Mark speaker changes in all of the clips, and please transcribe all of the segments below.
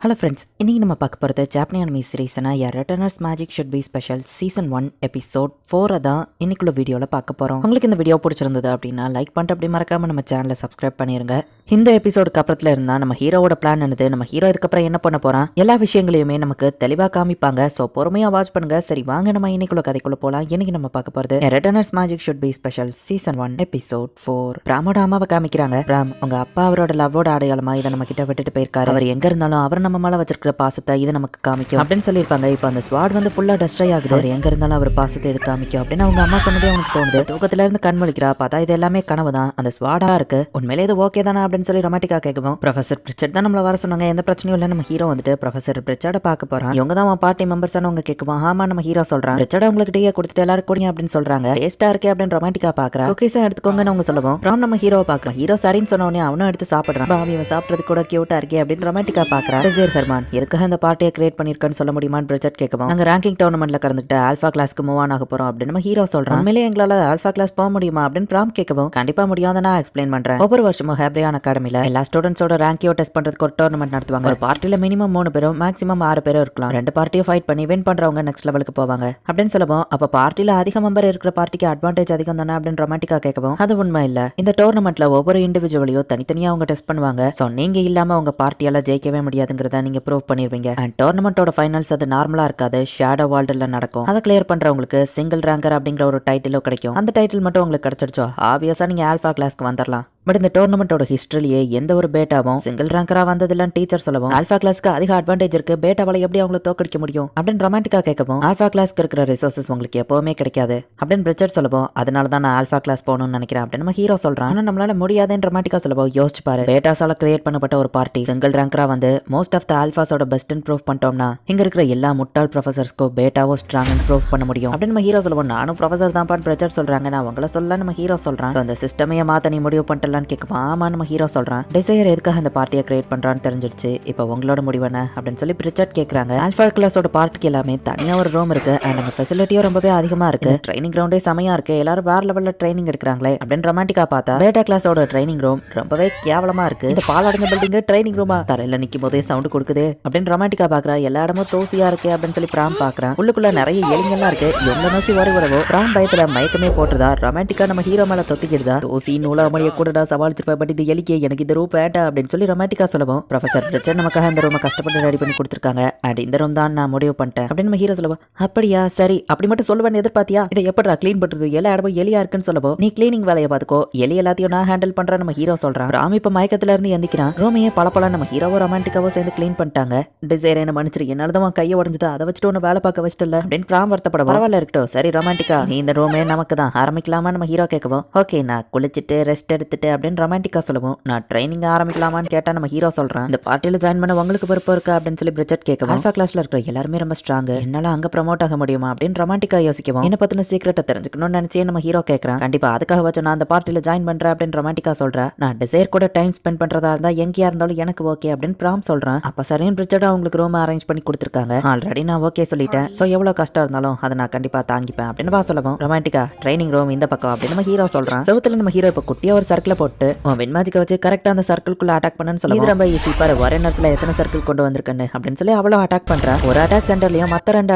Speaker 1: Hello friends, இன்னைக்கு நம்ம பார்க்க போகிறது ஜாப்பனீஸ் அனிமி சீரீஸ்னா returners magic should be special season 1 episode 4 தான் இன்னைக்குள்ள வீடியோவில் பார்க்க போகிறோம். உங்களுக்கு இந்த வீடியோ பிடிச்சிருந்தது அப்படின்னா லைக் பண்ணிட்டு அப்படி மறக்காம நம்ம சேனலை சப்ஸ்கிரைப் பண்ணிருங்க. இந்த எபிசோடுக்கு அப்புறத்துல இருந்தா நம்ம ஹீரோவோட பிளான் என்னது, நம்ம ஹீரோ இதுக்கப்புறம் என்ன பண்ண போறான், எல்லா விஷயங்களையுமே நமக்கு தெளிவாக காமிப்பாங்க. ஸோ பொறுமையாக வாட்ச் பண்ணுங்க. சரி வாங்க நம்ம இன்னைக்குள்ள கதைக்குள்ள போகலாம். இன்னைக்கு நம்ம பார்க்க போகிறது returners magic should be special season 1 episode 4. ராமோட அம்மாவை காமிக்கிறாங்க. ராம் உங்க அப்பா அவரோட லவ்வோட அடையாளமா இதை நம்ம கிட்ட விட்டுட்டு போயிருக்காரு. அவர் எங்க இருந்தாலும் அவர் நம்ம மேல வச்சிருக்கிற பாசத்தை இது நமக்கு காமிக்கும் அப்படின்னு சொல்லியிருப்பாங்க. இப்போ அந்த ஸ்வாட் வந்து ஃபுல்லா டஸ்ட்ரை ஆகுது. அவர் எங்க இருந்தாலும் அவர் பாசத்தை இது காமிக்கும் அப்படின்னு அவங்க அம்மா சொன்னதே அவனுக்கு தோணுது. தூக்கத்துல இருந்து கண் வலிக்கிறா. பார்த்தா இது எல்லாமே கனவு தான். அந்த ஸ்வாடா இருக்கு. உண்மையிலே இது ஓகே தானே அப்படின்னு சொல்லி ரொமாட்டிக்கா கேட்கும். ப்ரொஃபசர் பிரிச்சர்ட் தான் நம்மள வர சொன்னாங்க. எந்த பிரச்சனையும் இல்லை. நம்ம ஹீரோ வந்துட்டு ப்ரொஃபசர் பிரிச்சர்ட பார்க்க போறான். இவங்க தான் அவன் பார்ட்டி மெம்பர்ஸ் அவங்க கேட்கும். ஆமா நம்ம ஹீரோ சொல்றான். பிரிச்சர்ட உங்களுக்கு டீயை கொடுத்துட்டு எல்லாரும் கூடிய அப்படின்னு சொல்றாங்க. டேஸ்டா இருக்கே அப்படின்னு ரொமாட்டிக்கா பாக்குறா. குக்கீஸும் எடுத்துக்கோங்கன்னு அவங்க சொல்லுவோம். அப்புறம் நம்ம ஹீரோ பாக்குறோம். ஹீரோ சரின்னு சொன்ன உடனே அவனும் எடுத்து சாப்பிடுறான். அவன் சாப்பிட்றது கூட கியூட்டா இருக்கே அப்படின்னு ரொமாட்டிக்கா பாக்குறா. ஹெர்மான் எதுக்காக இந்த பார்ட்டியை கிரியேட் பண்ணிருக்கன்னு சொல்ல முடியுமான்னு பிரிச்சர்ட் கேட்கும். நாங்க ரேங்கிங் டோர்னமெண்ட்ல கலந்துட்டு ஆல்பா கிளாஸ்க்கு மூவ் ஆன் ஆக போறோம் அப்படின்னு நம்ம ஹீரோ சொல்றான். உண்மையிலே எங்களால ஆல்பா கிளாஸ் போக முடியுமா அப்படின்னு பிராம் கேட்கவும். கண்டிப்பா முடியாத நான் எக்ஸ்பிளைன் பண்றேன். ஒவ்வொரு வருஷமும் ஹேப்ரியான் அகாடமில எல்லா ஸ்டூடெண்ட்ஸோட ரேங்கியோ டெஸ்ட் பண்றதுக்கு ஒரு டோர்னமெண்ட் நடத்துவாங்க. ஒரு பார்ட்டில மினிமம் 3 பேரும் மேக்ஸிமம் 6 பேரும் இருக்கலாம். 2 பார்ட்டியும் ஃபைட் பண்ணி வின் பண்றவங்க நெக்ஸ்ட் லெவலுக்கு போவாங்க அப்படின்னு சொல்லுவோம். அப்ப பார்ட்டில அதிக மெம்பர் இருக்கிற பார்ட்டிக்கு அட்வான்டேஜ் அதிகம் தானே அப்படின்னு ரொமாட்டிக்கா கேட்கவும். அது உண்மை இல்ல. இந்த டோர்னமெண்ட்ல ஒவ்வொரு இண்டிவிஜுவலையும் தனித்தனியா அவங்க டெஸ்ட் பண்ணுவாங்க. சோ நீங்க இல்லாம உங்க பார்ட்டியால ஜெயிக்கவே முடியாதுங்கிறத நீங்க ப்ரூவ் பண்ணிருவீங்க. அண்ட் டோர்னமெண்டோட ஃபைனல்ஸ் அது நார்மலா இருக்காது. ஷேடோ வேர்ல்டுல நடக்கும். அதை கிளியர் பண்றவங்களுக்கு சிங்கிள் ரேங்கர் அப்படிங்கிற ஒரு டைட்டிலும் கிடைக்கும். அந்த டைட்டில் மட்டும் உங்களுக்கு கிடைச்சிடுச்சோ ஆப்வியஸா நீங்க ஆல்பா கிளாஸ்க்கு வந்துடலாம். பட் இந்த டோர்னமெண்டோட ஹிஸ்டரிலேயே எந்த ஒரு பேட்டாவும் சிங்கிள் ரேங்கரா வந்ததில்லைன்னு டீச்சர் சொல்லவும். ஆல்பா கிளாஸ்க்கு அதிக அட்வான்டேஜ் இருக்கு. பேட்டாவால எப்படி அவங்களை தோக்கடிக்க முடியும் அப்படின்னு ரொமாட்டிக்கா கேட்கவும். ஆல்பா கிளாஸ்க்கு இருக்கிற ரிசோர்சஸ் உங்களுக்கு எப்பவுமே கிடைக்காது அப்படின்னு பிரிச்சர்ட் சொல்லவும். அதனால தான் நான் ஆல்பா கிளாஸ் போகணும்னு நினைக்கிறேன் அப்படின்னு நம்ம ஹீரோ சொல்றான். ஆனா நம்மளால முடியாதுன்னு ரொமாட்டிக்கா சொல்லவும். யோசிச்சு பாரு, பேட்டாஸால கிரியேட் பண்ணப்பட்ட ஒரு பார்ட்டி சிங்கிள் ரேங்கரா வந்து மோஸ்ட் ஆஃப் த ஆல்பாஸோட பெஸ்ட்னு ப்ரூவ் பண்ணிட்டோம்னா இங்க இருக்கிற எல்லா முட்டாள் ப்ரொஃபசர்ஸ்க்கோ பேட்டாவோ ஸ்ட்ராங்னு ப்ரூவ் பண்ண முடியும் அப்படின்னு நம்ம ஹீரோ சொல்லுவோம். நானும் ப்ரொஃபசர் தான் பிரிச்சர்ட் சொல்றாங்க. நான் உங்களை சொல்ல நம்ம ஹீரோ சொல்றான். அந்த சிஸ்டமையே மாத்த நீ முடிவு பண்ணிட்டலான்னு கேட்கும். ஆமா நம்ம ஹீரோ சொல்றான். டிசையர் எதுக்காக இந்த பார்ட்டியை கிரியேட் பண்றான்னு தெரிஞ்சிடுச்சு. இப்போ உங்களோட முடிவு என்ன அப்படின்னு சொல்லி பிரிச்சர்ட் கேக்குறாங்க. ஆல்பா கிளாஸோட பார்ட்டிக்கு எல்லாமே தனியா ஒரு ரூம் இருக்கு. அண்ட் அந்த ஃபெசிலிட்டியும் ரொம்பவே அதிகமா இருக்கு. ட்ரைனிங் கிரவுண்டே செமையா இருக்கு. எல்லாரும் வேற லெவல்ல ட்ரைனிங் எடுக்கிறாங்களே அப்படின்னு ரொமாட்டிக்கா பார்த்தா பேட்டா கிளாஸோட ட்ரைனிங் ரூம் ரொம்பவே கேவலமா இருக்கு. இந்த பாலடைஞ்ச பில்டிங் ட்ரைனிங் ரூமா தரையில நிக்கும் போதே சவுண்ட் கொடுக்குது அப்படின்னு ரொமாட்டிக்கா பாக்குறா. எல்லா இடமும் தோசியா இருக்கு அப்படின்னு சொல்லி பிராம் பாக்குறான். உள்ளுக்குள்ள நிறைய எலிங்கெல்லாம் இருக்கு. எங்க நோக்கி வரவோ பிராம் பயத்துல மயக்கமே போட்டுதா. ரொமாட்டிக்கா நம்ம ஹீரோ மேல தொத்திக்கிடுதா. தோசி நூலாமணிய கூட சமாளிச்சிருப்ப. பட் இது எலிக்கே எனக்கு இந்த ரூம் வேண்டாம் அப்படின்னு சொல்லி ரொமாட்டிக்கா சொல்லுவோம். ப்ரொஃபசர் பிரிச்சர் நமக்காக இந்த ரூமை கஷ்டப்பட்டு ரெடி பண்ணி கொடுத்துருக்காங்க. அண்ட் இந்த ரூம் தான் நான் முடிவு பண்ணிட்டேன் அப்படின்னு நம்ம ஹீரோ சொல்லுவோம். அப்படியா சரி அப்படி மட்டும் சொல்லுவேன்னு எதிர்பார்த்தியா? இதை எப்படா கிளீன் பண்றது? எல்லா இடமும் எலியா இருக்குன்னு சொல்லுவோம். நீ கிளீனிங் வேலையை பார்த்துக்கோ. எலி எல்லாத்தையும் நான் ஹேண்டில் பண்றேன் நம்ம ஹீரோ சொல்றான். ராம் இப்ப மயக்கத்துல இருந்து எந்திக்கிறான். ரூமையே பல நம்ம ஹீரோவோ ரொமாட்டிக்காவோ சேர்ந்து கிளீன் பண்ணிட்டாங்க. டிசைர் என்ன மன்னிச்சிரு, என்னாலதான் கையை உடஞ்சது. அதை வச்சுட்டு ஒன்று வேலை பார்க்க வச்சுட்டு அப்படின்னு பிராம் வருத்தப்பட. பரவாயில்ல இருக்கட்டும். சரி ரொமாட்டிக்கா நீ இந்த ரூமே நமக்கு தான் ஆரம்பிக்கலாமா நம்ம ஹீரோ கேட்கவும். ஓகே நான் குளிச்சுட்டு ரெஸ்ட் எடுத்துட்டு அப்படின்னு ரொமாட்டிக்கா சொல்லுவோம். நான் ட்ரைனிங் ஆரம்பிக்கலாமான்னு கேட்டா நம்ம ஹீரோ சொல்றான். இந்த பார்ட்டியில ஜாயின் பண்ண உங்களுக்கு விருப்பம் இருக்கா அப்படின்னு சொல்லி பிரிச்சர்ட் கேட்கவும். ஆல்பா கிளாஸ்ல இருக்கிற எல்லாருமே ரொம்ப ஸ்ட்ராங். என்னால அங்க ப்ரமோட் ஆக முடியுமா அப்படின்னு ரொமாட்டிக்கா யோசிக்கவும். என்ன பத்தின சீக்கிரட்டை தெரிஞ்சுக்கணும்னு நினைச்சே நம்ம ஹீரோ கேட்கறான். கண்டிப்பா அதுக்காக வச்சு நான் அந்த பார்ட்டியில ஜாயின் பண்றேன் அப்படின்னு ரொமாட்டிக்கா சொல்றேன். நான் டிசைர் கூட டைம் ஸ்பெண்ட் பண்றதா இருந்தா எங்கேயா இருந்தாலும் எனக்கு ஓகே அப்படின்னு பிராம் சொல்றான். அப்ப சரின்னு பிரிச்சர்ட் அவங்களுக்கு ரூம் அரேஞ்ச் பண்ணி கொடுத்துருக்காங்க. ஆல்ரெடி நான் ஓகே சொல்லிட்டேன். சோ எவ்வளவு கஷ்டம் இருந்தாலும் அதை நான் கண்டிப்பா தாங்கிப்பேன் அப்படின்னு வா சொல்லவும். ரொமாட்டிக்கா ட்ரைனிங் ரூம் இந்த பக்கம் அப்படின்னு நம்ம ஹீரோ சொல்றான். செவுத்துல நம்ம ஹீரோ இப்ப குட்டியா ஒரு சர்க்கிளை போட்டு வின் மேஜிக்கை வச்சு கரெக்டா அந்த சர்க்கிள்குள்ள அட்டாக் பண்ணு சொல்லுவோம். இது ரொம்ப ஈஸி பாரு, ஒரே நேரத்துல எத்தனை சர்க்கிள் கொண்டு வந்திருக்கேன்னு அப்படின்னு சொல்லி அவ்வளவு அட்டாக் பண்றா. ஒரு அட்டாக் சென்டர்லயும் மத்த 2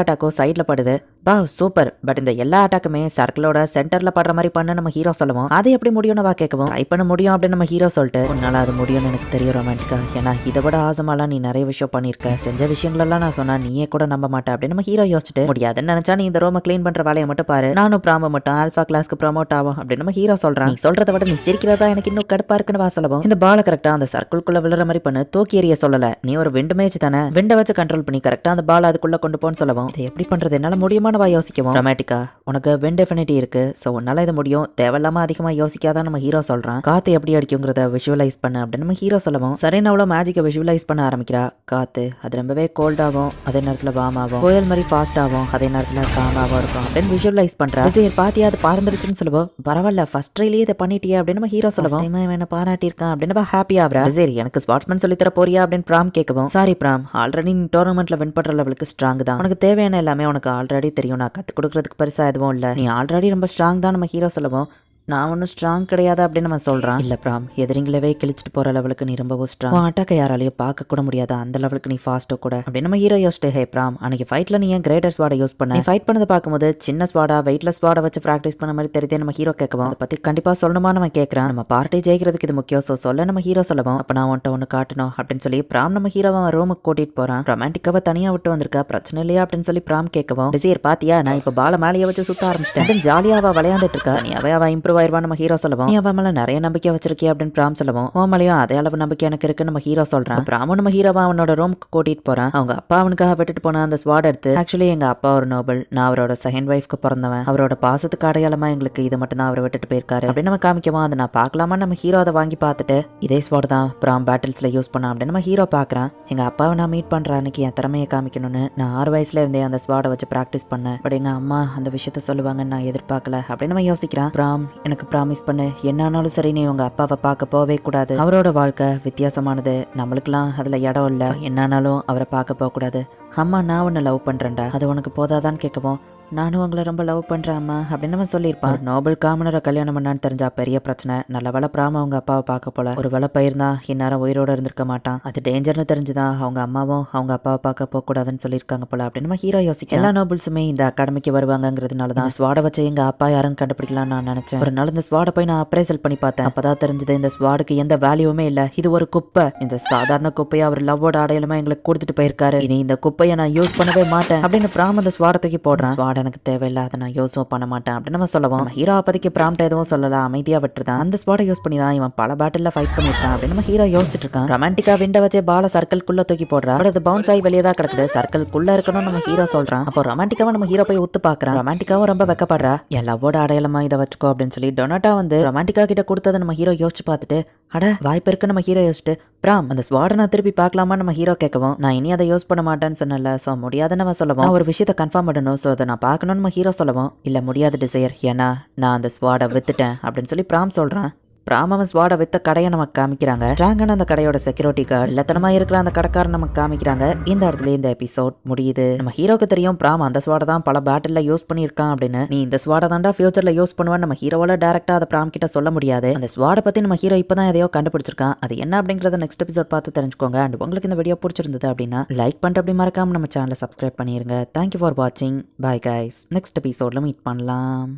Speaker 1: அட்டாக்கும் சைட்ல படுது. பா சூப்பர். பட் இந்த எல்லா அட்டாக்குமே சர்க்கிளோட சென்டர்ல படுற மாதிரி பண்ண நம்ம ஹீரோ சொல்லுவோம். அது எப்படி முடியும்னு வா கேட்கவும். ட்ரை பண்ண முடியும் அப்படின்னு நம்ம ஹீரோ சொல்லிட்டு உன்னால அது முடியும்னு எனக்கு தெரியும் ரொமாட்டிக்கா. ஏன்னா இதை விட ஆசமாலாம் நீ நிறைய விஷயம் பண்ணிருக்க. செஞ்ச விஷயங்களெல்லாம் நான் சொன்னா நீயே கூட நம்ப மாட்டேன் அப்படின்னு நம்ம ஹீரோ யோசிச்சுட்டு முடியாதுன்னு நினைச்சா நீ இந்த ரூமை கிளீன் பண்ற வேலையை மட்டும் பாரு. நானும் பிராம மட்டும் ஆல்பா கிளாஸ்க்கு ப்ரமோட் ஆகும் அப்படின்னு நம்ம ஹீரோ சொல்றான். நீ சொல்றதை விட நீ சிரிக்கிறதா எனக்கு இன்னும் கடுப்பா இருக்குன்னு வா சொல்லவும். இந்த பால கரெக்டா அந்த சர்க்கிள்குள்ள விழுற மாதிரி பண்ணு. தூக்கி எறிய சொல்லல. நீ ஒரு விண்டு மேட்ச் தானே, விண்ட வச்சு கண்ட்ரோல் பண்ணி கரெக்டா அந்த பால் அதுக்குள்ள கொண்டு போன்னு சொல்லவும். இதை எப்படி பண்றது என்னால முடியுமான்னு வா யோசிக்கவும். ரொமாட்டிக்கா உனக்கு விண்ட் டெஃபினிட்டி இருக்கு. சோ உன்னால இது முடியும். தேவையில்லாம அதிகமா யோசிக்காதான் நம்ம ஹீரோ சொல்றான். காத்து எப்படி அடிக்குங்கிறத விஷுவலைஸ் பண்ணு அப்படின்னு நம்ம ஹீரோ சொல்லவும். சரின்னு அவ்வளவு மேஜிக்கை விஷுவலைஸ் பண்ண ஆரம்பிக்கிறா. காத்து அது ரொம்பவே கோல்ட் ஆகும், அதே நேரத்துல வார்ம் ஆகும். கோயல் மாதிரி ஃபாஸ்ட் ஆகும், அதே நேரத்துல காமாவும் இருக்கும் அப்படின்னு விஷுவலைஸ் பண்றா. சரி பாத்தியா அது பறந்துருச்சுன்னு சொல்லுவோம். பரவாயில்ல ஃபர்ஸ்ட் ட்ரைலயே இதை பண்ணிட்டியா அப்படின்னு நம்ம ஹீரோ சொல்லவும். என்ன பாராட்டி இருக்கான் அப்படின்னு ஹாப்பி ஆகுறா. சரி எனக்கு ஸ்பாட்ஸ்மேன் சொல்லி தர போறியா அப்படின்னு பிராம் கேட்கவும். சாரி பிராம், ஆல்ரெடி நீ டோர்னமெண்ட்ல வின் பண்ற லெவலுக்கு ஸ்ட்ராங் தான். உனக்கு தேவையான எல்லாமே உனக்கு ஆல்ரெடி தெரியும். நான் கத்து கொடுக்கறதுக்கு பெருசா எதுவும் இல்ல. நீ ஆல்ரெடி ரொம்ப ஸ்ட்ராங் தான் நம்ம ஹீரோ சொல்லவும். நான் ஒன்றும் ஸ்ட்ராங் கிடையாது அப்படின்னு நம்ம சொல்றான். இல்ல பிராம், எதிரிங்களவே கிழிச்சிட்டு போற லெவலுக்கு நீ ரொம்ப ஸ்ட்ராங். அட்டாக்க யாராலையும் பார்க்க கூட முடியாது, அந்த லெவலுக்கு நீ ஃபாஸ்ட்டோ கூட அப்படின்னு நம்ம ஹீரோ யோசிச்சு, ஹே பிராம், அன்னைக்கு ஃபைட்ல நீ ஏன் கிரேட்டர் ஸ்வாடை யூஸ் பண்ண? நீ ஃபைட் பண்ணதை பார்க்கும்போது சின்ன ஸ்வாடா வெயிட்லெஸ் ஸ்வாடை வச்சு ப்ராக்டிஸ் பண்ண மாதிரி தெரியுதே. நம்ம ஹீரோ கேட்கவும் அதை பத்தி கண்டிப்பா சொல்லணுமா நம்ம கேட்கறான். நம்ம பார்ட்டி ஜெயிக்கிறதுக்கு இது முக்கியம், ஸோ சொல்ல நம்ம ஹீரோ சொல்லவும், அப்ப நான் உன்ட்ட ஒன்று காட்டணும் அப்படின்னு சொல்லி பிராம் நம்ம ஹீரோவை ரூமுக்கு கூட்டிட்டு போறான். ரொமான்டிக்காவை தனியா விட்டு வந்திருக்கா, பிரச்சனை இல்லையா அப்படின்னு சொல்லி பிராம் கேட்கவும், டிசைர் பாத்தியா நான் இப்ப பால மேலேயே வச்சு சுத்த ஆரம்பிச்சிட்டேன், ஜாலியா அவ விளையாண்டுட்டு இருக்கா, தனியாவே அவ இம்ப்ரூவ் ஆயிருவா நம்ம ஹீரோ சொல்லவும், நீ அவ மேல நிறைய நம்பிக்கை வச்சிருக்கிய அப்படின்னு பிராம் சொல்லவும், உன் மேலேயும் அதே அளவு நம்பிக்கை எனக்கு இருக்கு நம்ம ஹீரோ சொல்றான். பிராமும் நம்ம ஹீரோவா அவனோட ரூமுக்கு கூட்டிட்டு போறான். அவங்க அப்பா அவனுக்காக விட்டுட்டு போன அந்த ஸ்வாட் எடுத்து, ஆக்சுவலி எங்க அப்பா ஒரு நோபல், நான் அவரோட செகண்ட் ஒய்ஃப்க்கு பிறந்தவன், அவரோட பாசத்துக்கு அடையாளமா எங்களுக்கு இது மட்டும் தான் அவரை விட்டுட்டு போயிருக்காரு அப்படின்னு நம்ம காமிக்கவும், அதை நான் பார்க்கலாமா நம்ம ஹீரோ அதை வாங்கி பார்த்துட்டு, இதே ஸ்வாட் தான் பிராம் பேட்டில்ஸ்ல யூஸ் பண்ணான் அப்படின்னு நம்ம ஹீரோ பாக்குறான். எங்க அப்பாவை நான் மீட் பண்ற அன்னைக்கு என் திறமையை காமிக்கணும்னு நான் 6 வயசுல இருந்தே அந்த ஸ்வாடை வச்சு பிராக்டிஸ் பண்ணேன். பட் எங்க அம்மா அந்த விஷயத்த சொல்லுவாங்கன்னு நான் எதிர்பார்க்கல அப்படின்னு நம்ம யோசிக்கிறான். பிராம், எனக்கு ப்ராமிஸ் பண்ணு, என்ன ஆனாலும் சரி நீ உங்க அப்பாவை பார்க்க போவே கூடாது, அவரோட வாழ்க்கை வித்தியாசமானது, நம்மளுக்குலாம் அதுல இடம் இல்ல, என்னானாலும் அவரை பார்க்க போக கூடாது. அம்மா, நான் உன்னை லவ் பண்றேன்டா, அது உனக்கு போதாதான்னு கேட்கவும், நானும் உங்களை ரொம்ப லவ் பண்றேன் அம்மா அப்படின்னு அவன் சொல்லியிருப்பான். நோபல் காமனரை கல்யாணம் பண்ணான்னு தெரிஞ்சா பெரிய பிரச்சனை. நல்ல வேலை பிராம அவங்க அப்பாவை பார்க்க போல, ஒரு வேலை பயிர்ந்தா இந்நேரம் உயிரோட இருந்திருக்க மாட்டான், அது டேஞ்சர்னு தெரிஞ்சுதான் அவங்க அம்மாவும் அவங்க அப்பாவை பார்க்க போக கூடாதுன்னு சொல்லியிருக்காங்க போல அப்படின்னு நம்ம ஹீரோ யோசிக்க, எல்லா நோபல்ஸுமே இந்த அகாடமிக்கு வருவாங்கிறதுனால தான் ஸ்வாடை வச்சு எங்க அப்பா யாருன்னு கண்டுபிடிக்கலாம்னு நான் நினைச்சேன். ஒரு நாள் இந்த ஸ்வாடை போய் நான் அப்ரைசல் பண்ணி பார்த்தேன், அப்பதான் தெரிஞ்சது இந்த ஸ்வாடுக்கு எந்த வேல்யூமே இல்ல, இது ஒரு குப்பை, இந்த சாதாரண குப்பையை அவர் லவ்வோட அடையாளமா எங்களுக்கு கொடுத்துட்டு போயிருக்காரு, இனி இந்த குப்பையை நான் யூஸ் பண்ணவே மாட்டேன் அப்படின்னு பிராம் அந்த ஸ்வாடை தூக்கி போடுறான். ஸ்வாட் எனக்கு தேவையில்லை, அதை நான் யூஸும் பண்ண மாட்டேன் அப்படின்னு நம்ம சொல்லவும், ஹீரோ அப்போதைக்கு பிராம்ட்ட எதுவும் சொல்லல, அமைதியா விட்டுருதான். அந்த ஸ்பாட்டை யூஸ் பண்ணி தான் இவன் பல பேட்டில் ஃபைட் பண்ணிருக்கான் அப்படின்னு நம்ம ஹீரோ யோசிச்சுட்டு இருக்கான். ரொமான்டிக்கா விண்ட வச்சே பால சர்க்கிள்குள்ள தூக்கி போடுறா, அது பவுன்ஸ் ஆகி வெளியே தான் கிடக்குது, சர்க்கிள்குள்ள இருக்கணும் நம்ம ஹீரோ சொல்றான். அப்போ ரொமான்டிக்காவை நம்ம ஹீரோ போய் உத்து பாக்குறான். ரொமான்டிக்காவும் ரொம்ப வெக்கப்படுறா, என் லவ்வோட அடையாளமா இதை வச்சுக்கோ அப்படின்னு சொல்லி டொனாட்டா வந்து ரொமான்டிக்கா கிட்ட கொடுத்ததை நம்ம ஹீரோ யோசிச்சு பார்த்துட்டு, அட வாய்ப்பு இருக்கு நம்ம ஹீரோ யோசிச்சுட்டு, பிராம் அந்த ஸ்வாடை நான் திருப்பி பார்க்கலாமா நம்ம ஹீரோ கேட்கவும், நான் இனி அதை யூஸ் பண்ண மாட்டேன்னு சொன்னல, ஸோ முடியாதுன்னு நம்ம சொல்லவும், ஒரு விஷயத்தை கன்ஃபார்ம் பண்ணணும், ஸோ அதை நான் பார்க்கணும்னு நம்ம ஹீரோ சொல்லவும், இல்ல முடியாது டிசையர், ஏன்னா நான் அந்த ஸ்வாடை வித்துட்டேன் அப்படின்னு சொல்லி பிராம் சொல்றான். பிராம் அவன் ஸ்வாடை வித்த கடையை நமக்கு காமிக்கிறாங்க. ஸ்ட்ராங்கான அந்த கடையோட செக்யூரிட்டி கார்டு இல்லத்தனமா இருக்கிற அந்த கடைக்காரன் நமக்கு காமிக்கிறாங்க. இந்த இடத்துல இந்த எபிசோட் முடியுது. நம்ம ஹீரோக்கு தெரியும் பிராம் அந்த ஸ்வாடை தான் பல பேட்டில்ல யூஸ் பண்ணியிருக்கான் அப்படின்னு. நீ இந்த ஸ்வாடை தான்டா ஃபியூச்சர்ல யூஸ் பண்ணுவான்னு நம்ம ஹீரோவால டைரக்டா அதை பிராம் கிட்ட சொல்ல முடியாது. அந்த ஸ்வாடை பத்தி நம்ம ஹீரோ இப்பதான் எதையோ கண்டுபிடிச்சிருக்கான். அது என்ன அப்படிங்கறத நெக்ஸ்ட் எபிசோட் பார்த்து தெரிஞ்சுக்கோங்க. அண்ட் உங்களுக்கு இந்த வீடியோ பிடிச்சிருந்தது அப்படின்னா லைக் பண்ணிட்டு அப்படி மறக்காம நம்ம சேனலை சப்ஸ்கிரைப் பண்ணிருங்க. தேங்க்யூ ஃபார் வாட்சிங். Bye guys. நெக்ஸ்ட் எபிசோட்ல மீட் பண்ணலாம்.